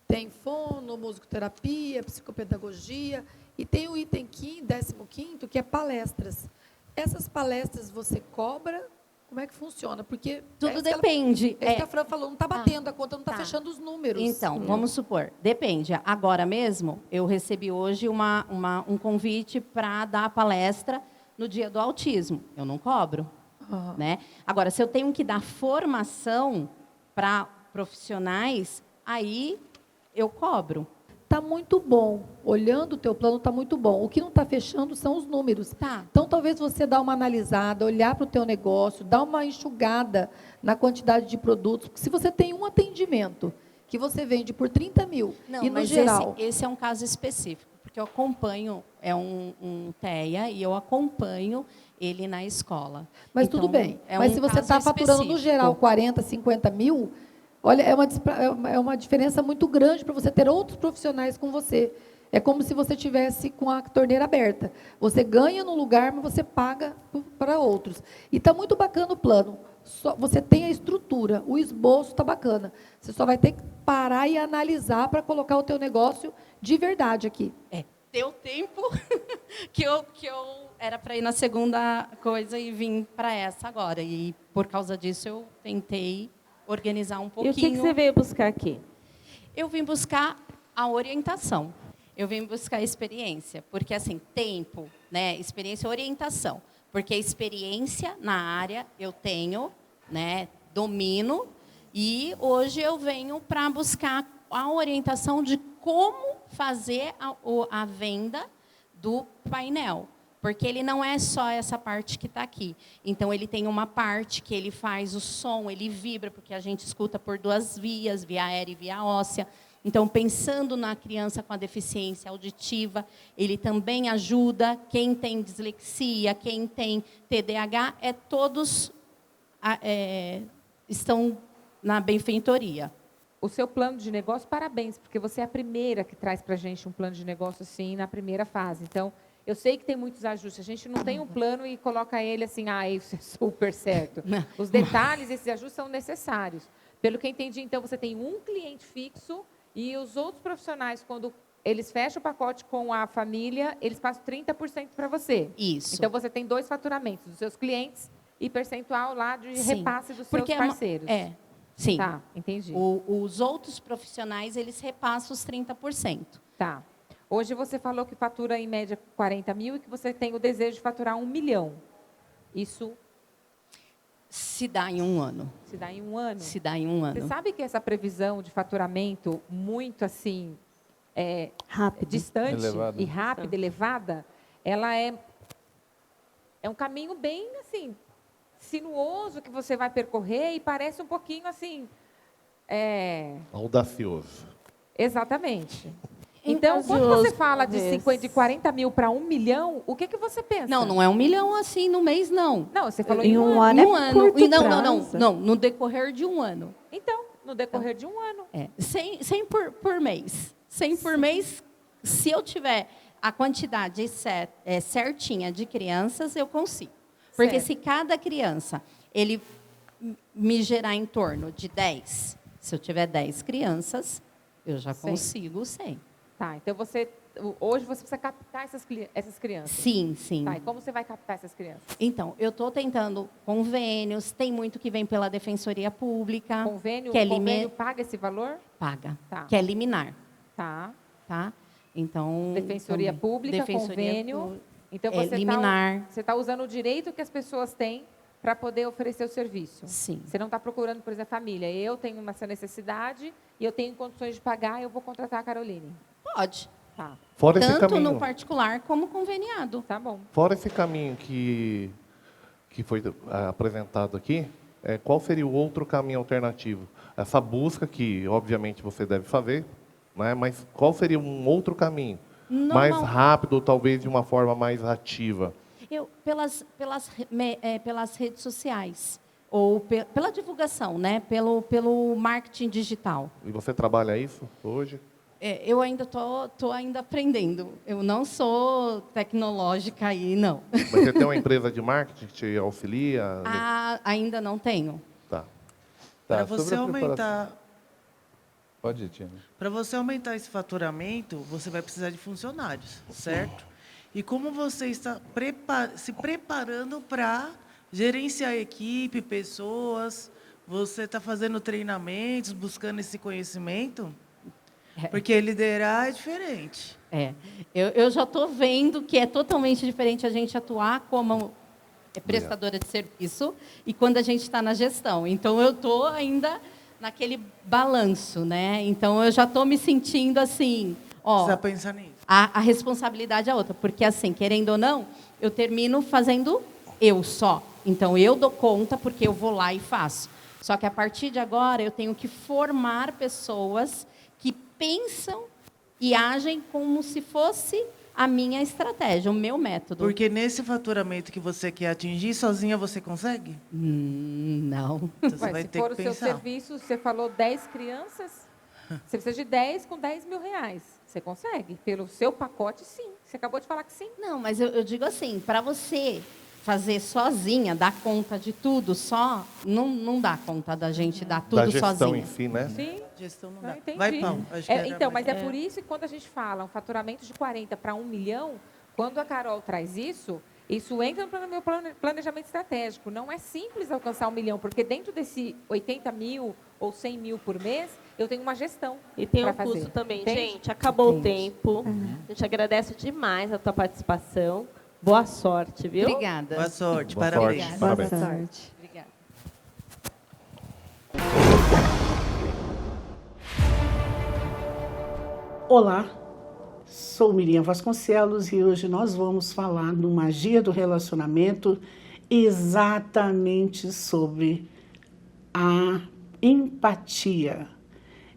Tem fono, musicoterapia, psicopedagogia, e tem o item 15º, que é palestras. Essas palestras você cobra Como é que funciona? Porque Tudo isso que depende. é isso que a Fran falou, não está batendo a conta, não está fechando os números. Então, vamos supor, depende. Agora mesmo, eu recebi hoje um convite para dar palestra no Dia do Autismo. Eu não cobro. Né? Agora, se eu tenho que dar formação para profissionais, aí eu cobro. Está muito bom. Olhando o teu plano, está muito bom. O que não está fechando são os números. Então, talvez você dá uma analisada, olhar para o teu negócio, dar uma enxugada na quantidade de produtos. Porque se você tem um atendimento que você vende por 30 mil, não, e no mas geral... Esse é um caso específico, porque eu acompanho, é um TEA, e eu acompanho ele na escola. Mas então, tudo bem. É mas um se você está faturando, no geral, 40, 50 mil... Olha, é uma diferença muito grande para você ter outros profissionais com você. É como se você tivesse com a torneira aberta. Você ganha num lugar, mas você paga para outros. E está muito bacana o plano. Você tem a estrutura, o esboço está bacana. Você só vai ter que parar e analisar para colocar o teu negócio de verdade aqui. Deu tempo que eu era para ir na segunda coisa e vim para essa agora. E, por causa disso, eu tentei organizar um pouquinho. E o que você veio buscar aqui? Eu vim buscar a orientação. Eu vim buscar a experiência, porque assim, tempo, né, experiência e orientação. Porque a experiência na área eu tenho, né, domino, e hoje eu venho para buscar a orientação de como fazer a venda do painel. Porque ele não é só essa parte que está aqui. Então, ele tem uma parte que ele faz o som, ele vibra, porque a gente escuta por 2 vias, via aérea e via óssea. Então, pensando na criança com a deficiência auditiva, ele também ajuda quem tem dislexia, quem tem TDAH, todos estão na benfeitoria. O seu plano de negócio, parabéns, porque você é a primeira que traz para a gente um plano de negócio assim, na primeira fase. Então, eu sei que tem muitos ajustes. A gente não tem um plano e coloca ele assim, isso é super certo. Não. Os detalhes, esses ajustes são necessários. Pelo que eu entendi, então, você tem um cliente fixo e os outros profissionais, quando eles fecham o pacote com a família, eles passam 30% para você. Isso. Então, você tem 2 faturamentos, dos seus clientes e percentual lá de repasse dos seus parceiros. Sim. Tá, entendi. Os outros profissionais, eles repassam os 30%. Tá. Hoje você falou que fatura em média 40 mil e que você tem o desejo de faturar 1 milhão. Isso se dá em um ano. Se dá em um ano? Se dá em um ano. Você sabe que essa previsão de faturamento muito assim distante elevada. E rápida, elevada, ela é um caminho bem assim sinuoso que você vai percorrer e parece um pouquinho assim audacioso. Exatamente. Então, quando você fala de 40 mil para 1 milhão, o que você pensa? Não é 1 milhão assim no mês, não. Não, você falou em um ano. Não, no decorrer de um ano. Então, no decorrer de um ano. 100 por mês. 100 por mês, se eu tiver a quantidade certinha de crianças, eu consigo. Porque se cada criança, ele me gerar em torno de 10, se eu tiver 10 crianças, eu já consigo 100. Tá, então hoje você precisa captar essas crianças. Sim. Tá, e como você vai captar essas crianças? Então, eu estou tentando convênios, tem muito que vem pela Defensoria Pública. Convênio, que o convênio paga esse valor? Paga, tá. Que é liminar. Tá. Então, Defensoria Pública, convênio. Então, você liminar. Você está usando o direito que as pessoas têm para poder oferecer o serviço. Sim. Você não está procurando, por exemplo, família. Eu tenho essa necessidade e eu tenho condições de pagar, eu vou contratar a Caroline. Pode. Tá. Fora esse Tanto caminho, no particular como conveniado. Tá bom. Fora esse caminho que foi apresentado aqui, qual seria o outro caminho alternativo? Essa busca que, obviamente, você deve fazer, né? Mas qual seria um outro caminho? Mais rápido, ou talvez de uma forma mais ativa? Pelas redes sociais. Ou pela divulgação, né? Pelo marketing digital. E você trabalha isso hoje? Eu ainda estou ainda aprendendo. Eu não sou tecnológica aí, não. Mas você tem uma empresa de marketing que te auxilia? Ainda não tenho. Tá. Para você aumentar... Pode ir, Tina. Para você aumentar esse faturamento, você vai precisar de funcionários, certo? E como você está se preparando para gerenciar a equipe, pessoas, você está fazendo treinamentos, buscando esse conhecimento? Porque liderar é diferente. Eu já estou vendo que é totalmente diferente a gente atuar como prestadora de serviço e quando a gente está na gestão. Então, eu estou ainda naquele balanço, né? Então, eu já estou me sentindo assim... Precisa pensar nisso. A responsabilidade é outra, porque, assim, querendo ou não, eu termino fazendo eu só. Então, eu dou conta porque eu vou lá e faço. Só que, a partir de agora, eu tenho que formar pessoas que pensam e agem como se fosse a minha estratégia, o meu método. Porque nesse faturamento que você quer atingir, sozinha você consegue? Não. Então você vai se ter for que o seu pensar. serviço, você falou 10 crianças, você precisa de 10 com 10 mil reais. Você consegue? Pelo seu pacote, sim. Você acabou de falar que sim. Não, mas eu digo assim, para você fazer sozinha, dar conta de tudo só, não dá conta da gente dar tudo Da gestão sozinha. em si, né? Sim. Gestão não Não, dá. entendi. Vai, Paulo. Acho que era Então, mais- mas é por isso que quando a gente fala um faturamento de 40 para 1 milhão, quando a Carol traz isso entra no meu planejamento estratégico. Não é simples alcançar 1 milhão, porque dentro desse 80 mil ou 100 mil por mês, eu tenho uma gestão E tem pra um fazer. custo também. Entende? Gente, acabou o tempo. A gente agradece demais a tua participação. Boa sorte, viu? Obrigada. Boa sorte, Boa parabéns. sorte, parabéns. Boa sorte. Obrigada. Olá, sou Miriam Vasconcelos e hoje nós vamos falar no Magia do Relacionamento exatamente sobre a empatia.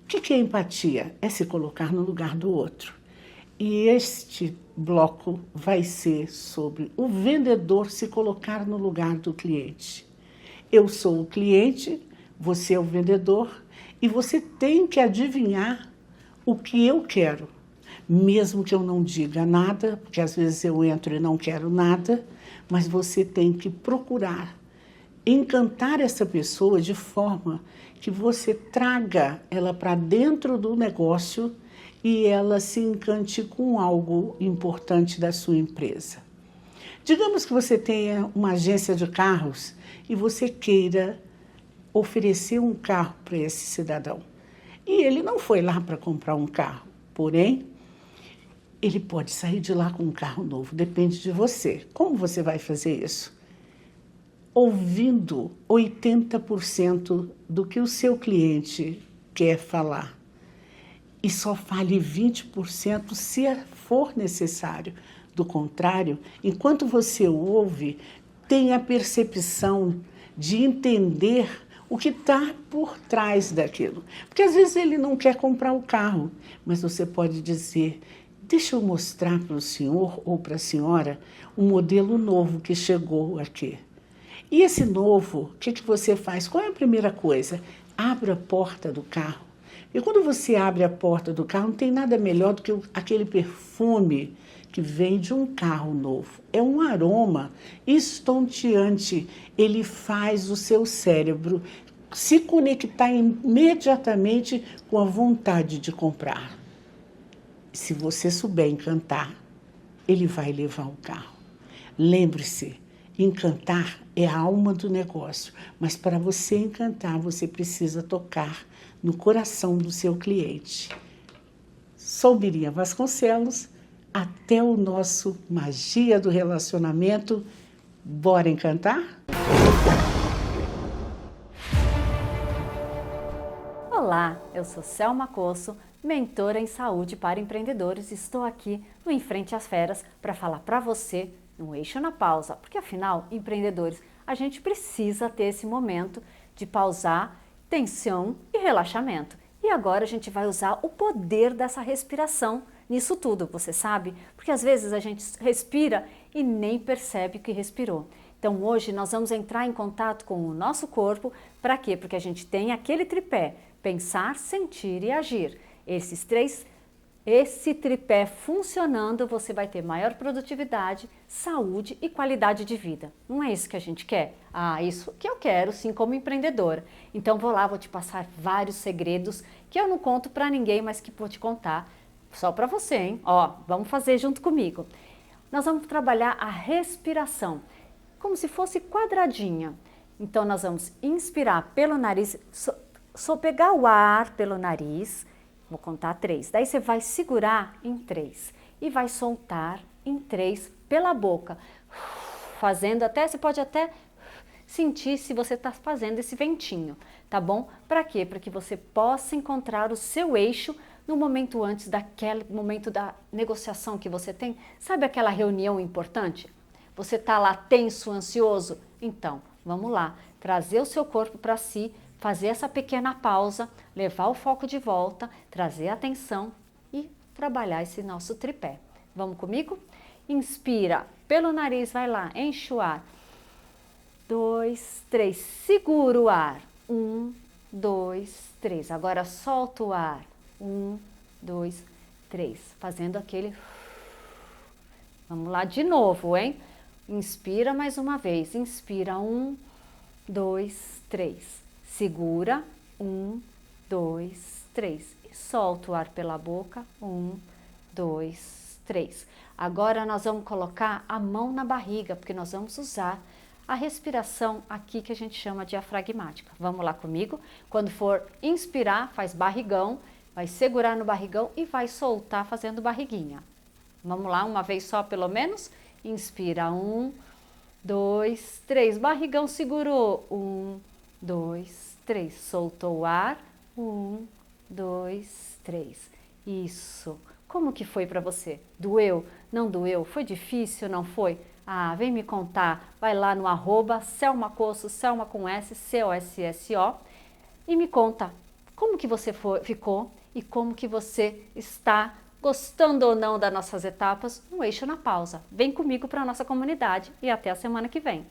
O que é empatia? É se colocar no lugar do outro. E este bloco vai ser sobre o vendedor se colocar no lugar do cliente. Eu sou o cliente, você é o vendedor e você tem que adivinhar o que eu quero. Mesmo que eu não diga nada, porque às vezes eu entro e não quero nada, mas você tem que procurar encantar essa pessoa de forma que você traga ela para dentro do negócio e ela se encante com algo importante da sua empresa. Digamos que você tenha uma agência de carros e você queira oferecer um carro para esse cidadão. E ele não foi lá para comprar um carro, porém, ele pode sair de lá com um carro novo, depende de você. Como você vai fazer isso? Ouvindo 80% do que o seu cliente quer falar. E só fale 20% se for necessário. Do contrário, enquanto você ouve, tenha a percepção de entender o que está por trás daquilo. Porque às vezes ele não quer comprar o carro, mas você pode dizer, deixa eu mostrar para o senhor ou para a senhora um modelo novo que chegou aqui. E esse novo, o que você faz? Qual é a primeira coisa? Abra a porta do carro. E quando você abre a porta do carro, não tem nada melhor do que aquele perfume que vem de um carro novo. É um aroma estonteante. Ele faz o seu cérebro se conectar imediatamente com a vontade de comprar. Se você souber encantar, ele vai levar o carro. Lembre-se, encantar é a alma do negócio, mas para você encantar, você precisa tocar no coração do seu cliente. Sou Miriam Vasconcelos, até o nosso Magia do Relacionamento. Bora encantar? Olá, eu sou Selma Cosso, mentora em saúde para empreendedores. Estou aqui no Em Frente às Feras para falar para você no Eixo na Pausa, porque afinal, empreendedores, a gente precisa ter esse momento de pausar, tensão e relaxamento. E agora a gente vai usar o poder dessa respiração nisso tudo, você sabe? Porque às vezes a gente respira e nem percebe que respirou. Então hoje nós vamos entrar em contato com o nosso corpo. Para quê? Porque a gente tem aquele tripé, pensar, sentir e agir. Esse tripé funcionando, você vai ter maior produtividade, saúde e qualidade de vida. Não é isso que a gente quer? Ah, isso que eu quero, sim, como empreendedora. Então vou lá, vou te passar vários segredos que eu não conto para ninguém, mas que vou te contar só para você, hein? Ó, vamos fazer junto comigo. Nós vamos trabalhar a respiração. como se fosse quadradinha. Então, nós vamos inspirar pelo nariz, só pegar o ar pelo nariz, vou contar 3. Daí você vai segurar em 3 e vai soltar em 3 pela boca, fazendo até, você pode até sentir se você está fazendo esse ventinho, tá bom? Para quê? Para que você possa encontrar o seu eixo no momento antes daquele momento da negociação que você tem. Sabe aquela reunião importante? Você está lá tenso, ansioso? Então, vamos lá, trazer o seu corpo para si, fazer essa pequena pausa, levar o foco de volta, trazer a atenção e trabalhar esse nosso tripé. Vamos comigo? Inspira pelo nariz, vai lá, enche o ar. 2, 3, segura o ar. 1, 2, 3. Agora solta o ar. 1, 2, 3. Fazendo aquele... Vamos lá de novo, hein? Inspira mais uma vez. Inspira. 1, 2, 3. Segura. 1, 2, 3. E solta o ar pela boca. 1, 2, 3. Agora nós vamos colocar a mão na barriga, porque nós vamos usar a respiração aqui que a gente chama diafragmática. Vamos lá comigo? Quando for inspirar, faz barrigão, vai segurar no barrigão e vai soltar fazendo barriguinha. Vamos lá, uma vez só pelo menos? Inspira. 1, 2, 3. Barrigão segurou. 1, 2, 3. Soltou o ar. 1, 2, 3. Isso. Como que foi para você? Doeu? Não doeu? Foi difícil? Não foi? Ah, vem me contar. Vai lá no @SelmaCosso, Selma com S, COSSO, e me conta como que você ficou e como que você está gostando ou não das nossas etapas no Eixo na Pausa. Vem comigo para a nossa comunidade e até a semana que vem.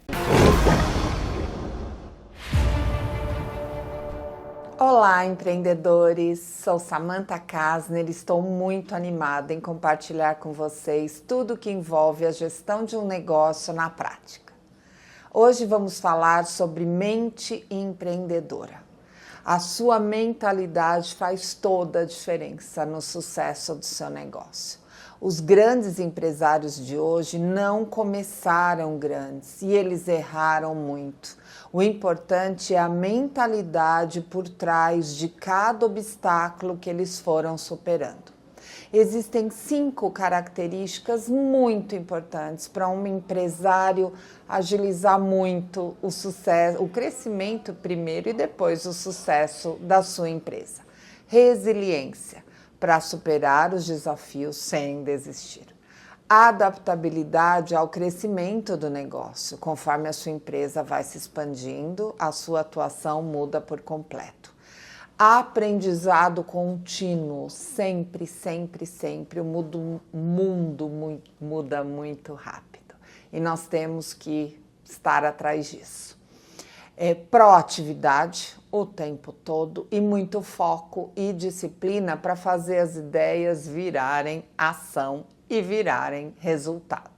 Olá, empreendedores! Sou Samantha Kasner e estou muito animada em compartilhar com vocês tudo que envolve a gestão de um negócio na prática. Hoje vamos falar sobre mente empreendedora. A sua mentalidade faz toda a diferença no sucesso do seu negócio. Os grandes empresários de hoje não começaram grandes e eles erraram muito. O importante é a mentalidade por trás de cada obstáculo que eles foram superando. Existem 5 características muito importantes para um empresário agilizar muito o sucesso, o crescimento primeiro e depois o sucesso da sua empresa. Resiliência, para superar os desafios sem desistir. Adaptabilidade ao crescimento do negócio. Conforme a sua empresa vai se expandindo, a sua atuação muda por completo. Aprendizado contínuo, sempre, sempre, sempre. O mundo muda muito rápido e nós temos que estar atrás disso. Proatividade o tempo todo e muito foco e disciplina para fazer as ideias virarem ação e virarem resultado.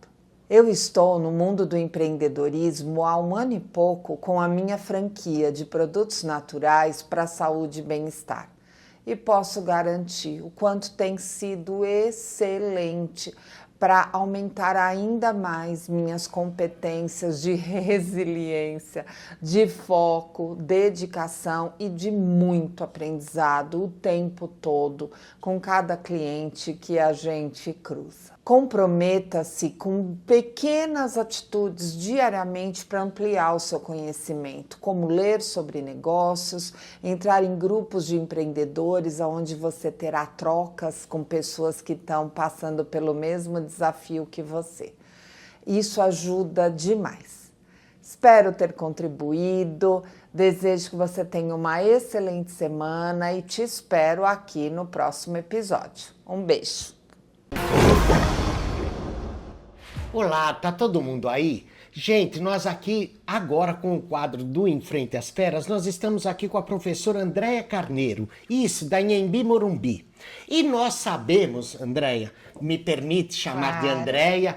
Eu estou no mundo do empreendedorismo há 1 ano e pouco com a minha franquia de produtos naturais para saúde e bem-estar. E posso garantir o quanto tem sido excelente para aumentar ainda mais minhas competências de resiliência, de foco, dedicação e de muito aprendizado o tempo todo com cada cliente que a gente cruza. Comprometa-se com pequenas atitudes diariamente para ampliar o seu conhecimento, como ler sobre negócios, entrar em grupos de empreendedores onde você terá trocas com pessoas que estão passando pelo mesmo desafio que você. Isso ajuda demais. Espero ter contribuído, desejo que você tenha uma excelente semana e te espero aqui no próximo episódio. Um beijo! Olá, tá todo mundo aí? Gente, nós aqui agora com o quadro do Em Frente às Feras, nós estamos aqui com a professora Andréia Carneiro, isso, da Inhembi Morumbi. E nós sabemos, Andréia, me permite chamar de Andréia,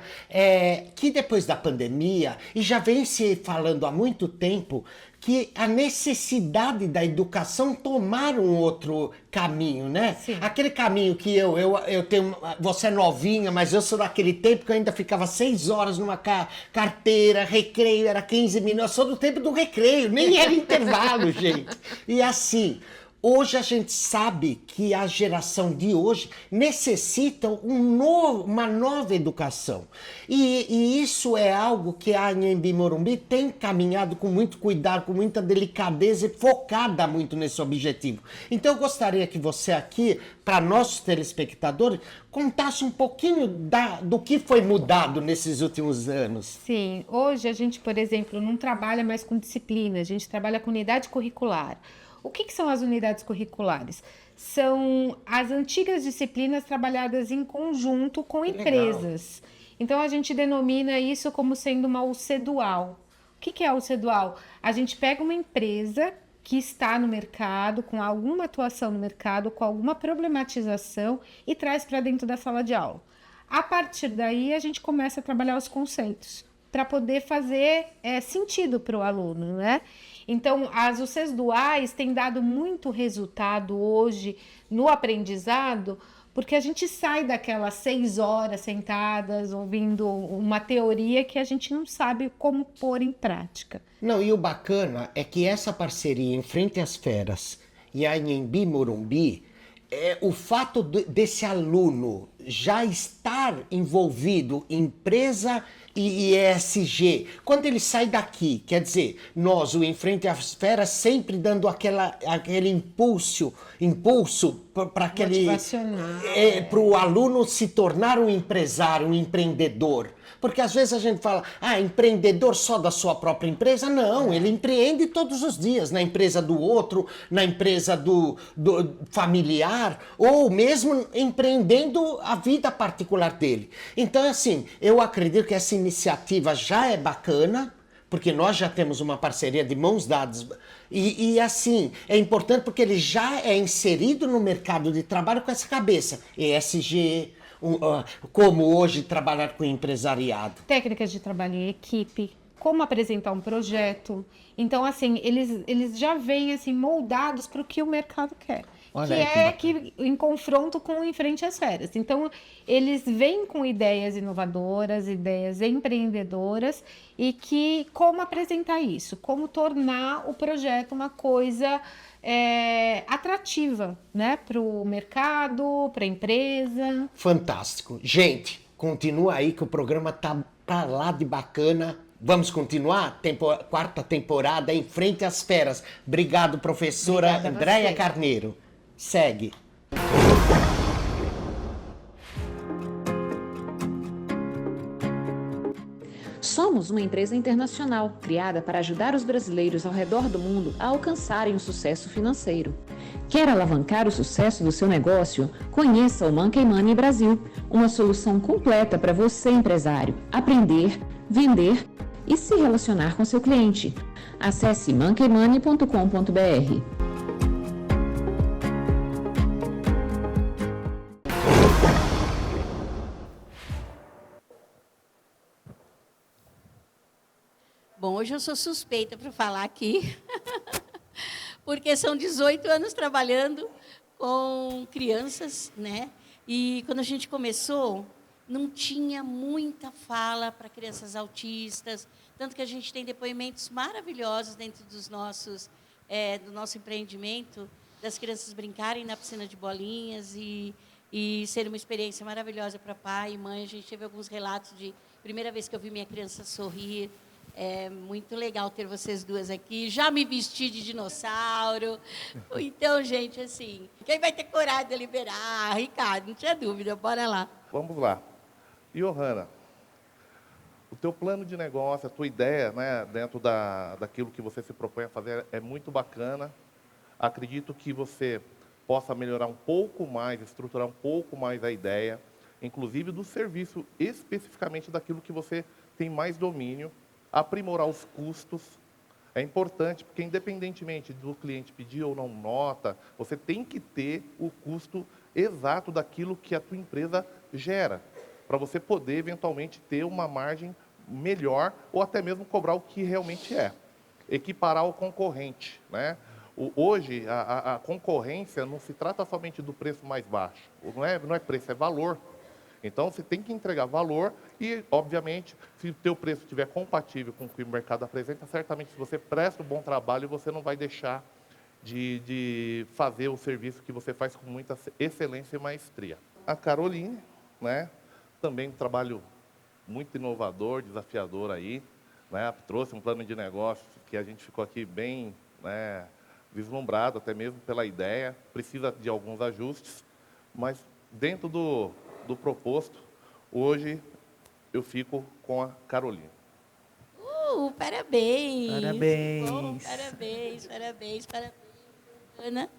que depois da pandemia, e já vem se falando há muito tempo, que a necessidade da educação tomar um outro caminho, né? Sim. Aquele caminho que eu tenho, você é novinha, mas eu sou daquele tempo que eu ainda ficava 6 horas numa carteira, recreio era 15 minutos, eu sou do tempo do recreio, nem era intervalo, gente. E assim, hoje a gente sabe que a geração de hoje necessita uma nova educação. E isso é algo que a Anhembi Morumbi tem caminhado com muito cuidado, com muita delicadeza e focada muito nesse objetivo. Então eu gostaria que você aqui, para nossos telespectadores, contasse um pouquinho do que foi mudado nesses últimos anos. Sim, hoje a gente, por exemplo, não trabalha mais com disciplina, a gente trabalha com unidade curricular. O que são as unidades curriculares? São as antigas disciplinas trabalhadas em conjunto com empresas. Legal. Então, a gente denomina isso como sendo uma UC Dual. O que é a UC Dual? A gente pega uma empresa que está no mercado, com alguma atuação no mercado, com alguma problematização e traz para dentro da sala de aula. A partir daí, a gente começa a trabalhar os conceitos para poder fazer sentido para o aluno, né? Então, as UCs duais têm dado muito resultado hoje no aprendizado, porque a gente sai daquelas 6 horas sentadas ouvindo uma teoria que a gente não sabe como pôr em prática. Não, e o bacana é que essa parceria em Frente às Feras e a Anhembi Morumbi, o fato desse aluno já estar envolvido em empresa e ESG, quando ele sai daqui, quer dizer, nós, o Em Frente às Feras, sempre dando aquele impulso para aquele para o aluno se tornar um empresário, um empreendedor. Porque às vezes a gente fala, empreendedor só da sua própria empresa. Não, ele empreende todos os dias, na empresa do outro, na empresa do familiar, ou mesmo empreendendo a vida particular dele. Então, assim, eu acredito que essa iniciativa já é bacana, porque nós já temos uma parceria de mãos dadas. E assim, é importante porque ele já é inserido no mercado de trabalho com essa cabeça. ESG, como hoje trabalhar com empresariado. Técnicas de trabalho em equipe, como apresentar um projeto. Então, assim, eles já vêm assim, moldados para o que o mercado quer. Olha, que em confronto com o Em Frente às Feras. Então, eles vêm com ideias inovadoras, ideias empreendedoras e como apresentar isso, como tornar o projeto uma coisa atrativa, né, para o mercado, para a empresa. Fantástico. Gente, continua aí que o programa tá pra lá de bacana. Vamos continuar? 4ª temporada Em Frente às Feras. Obrigado, professora Andréia Carneiro. Segue. Somos uma empresa internacional criada para ajudar os brasileiros ao redor do mundo a alcançarem o sucesso financeiro. Quer alavancar o sucesso do seu negócio? Conheça o Monkey Money Brasil, uma solução completa para você, empresário, aprender, vender e se relacionar com seu cliente. Acesse monkeymoney.com.br. Bom, hoje eu sou suspeita para falar aqui, porque são 18 anos trabalhando com crianças, né? E quando a gente começou, não tinha muita fala para crianças autistas, tanto que a gente tem depoimentos maravilhosos dentro do nosso empreendimento, das crianças brincarem na piscina de bolinhas e ser uma experiência maravilhosa para pai e mãe. A gente teve alguns relatos de primeira vez que eu vi minha criança sorrir. É muito legal ter vocês duas aqui. Já me vesti de dinossauro. Então, gente, assim, quem vai ter coragem de liberar? Ricardo, não tinha dúvida, bora lá. Vamos lá. Johanna, o teu plano de negócio, a tua ideia, né, dentro daquilo que você se propõe a fazer é muito bacana. Acredito que você possa melhorar um pouco mais, estruturar um pouco mais a ideia, inclusive do serviço, especificamente daquilo que você tem mais domínio. Aprimorar os custos é importante, porque independentemente do cliente pedir ou não nota, você tem que ter o custo exato daquilo que a tua empresa gera, para você poder, eventualmente, ter uma margem melhor ou até mesmo cobrar o que realmente é. Equiparar ao concorrente, né? Hoje, a concorrência não se trata somente do preço mais baixo. Não é preço, é valor. Então, você tem que entregar valor e, obviamente, se o teu preço estiver compatível com o que o mercado apresenta, certamente, se você presta um bom trabalho, você não vai deixar de fazer o serviço que você faz com muita excelência e maestria. A Caroline, né, também um trabalho muito inovador, desafiador aí, né, trouxe um plano de negócio que a gente ficou aqui bem, né, vislumbrado, até mesmo pela ideia, precisa de alguns ajustes, mas dentro do proposto, hoje eu fico com a Caroline. Parabéns! Parabéns! Bom, parabéns, Ana.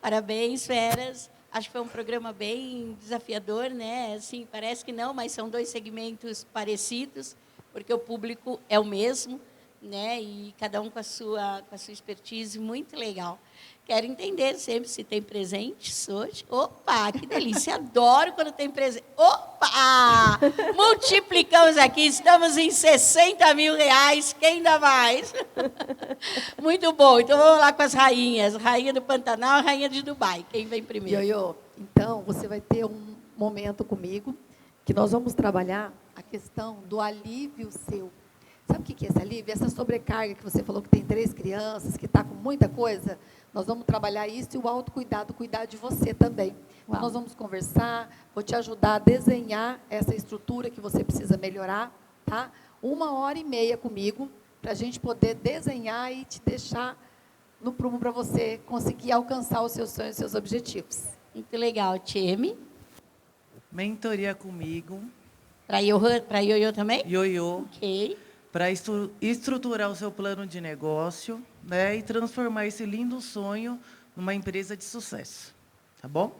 Parabéns, feras. Acho que foi um programa bem desafiador, né? Assim, parece que não, mas são 2 segmentos parecidos, porque o público é o mesmo, né? E cada um com a sua expertise, muito legal. Quero entender sempre se tem presentes hoje. Opa, que delícia! Adoro quando tem presente. Opa! Multiplicamos aqui, estamos em R$60 mil. Quem dá mais? Muito bom. Então, vamos lá com as rainhas. Rainha do Pantanal, rainha de Dubai. Quem vem primeiro? Ioiô, então, você vai ter um momento comigo que nós vamos trabalhar a questão do alívio seu. Sabe o que é esse alívio? Essa sobrecarga que você falou que tem 3 crianças, que está com muita coisa, nós vamos trabalhar isso e o autocuidado, cuidar de você também. Então, nós vamos conversar, vou te ajudar a desenhar essa estrutura que você precisa melhorar, tá? 1h30 comigo, para a gente poder desenhar e te deixar no prumo para você conseguir alcançar os seus sonhos e seus objetivos. Muito legal, Tieme. Mentoria comigo. Para Ioiô também? Ioiô. Ok. Para estruturar o seu plano de negócio, né, e transformar esse lindo sonho numa empresa de sucesso. Tá bom?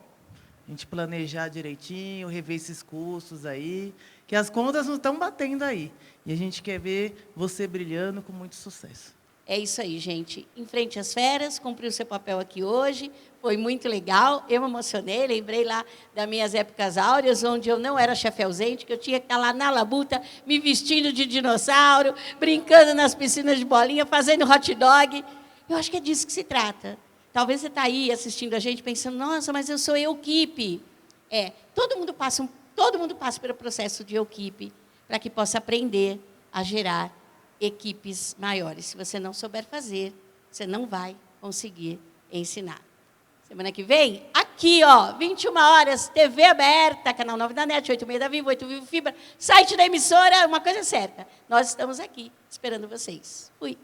A gente planejar direitinho, rever esses custos aí, que as contas não estão batendo aí. E a gente quer ver você brilhando com muito sucesso. É isso aí, gente. Em frente às feras, cumpriu seu papel aqui hoje, foi muito legal, eu me emocionei, lembrei lá das minhas épocas áureas, onde eu não era chefe ausente, que eu tinha que estar lá na labuta, me vestindo de dinossauro, brincando nas piscinas de bolinha, fazendo hot dog. Eu acho que é disso que se trata. Talvez você está aí assistindo a gente pensando, nossa, mas eu sou equipe. Todo mundo passa pelo processo de equipe para que possa aprender a gerar equipes maiores. Se você não souber fazer, você não vai conseguir ensinar. Semana que vem, aqui, 21 horas, TV aberta, canal 9 da NET, 8h30 da Vivo, 8 Vivo Fibra, site da emissora, uma coisa é certa. Nós estamos aqui, esperando vocês. Fui.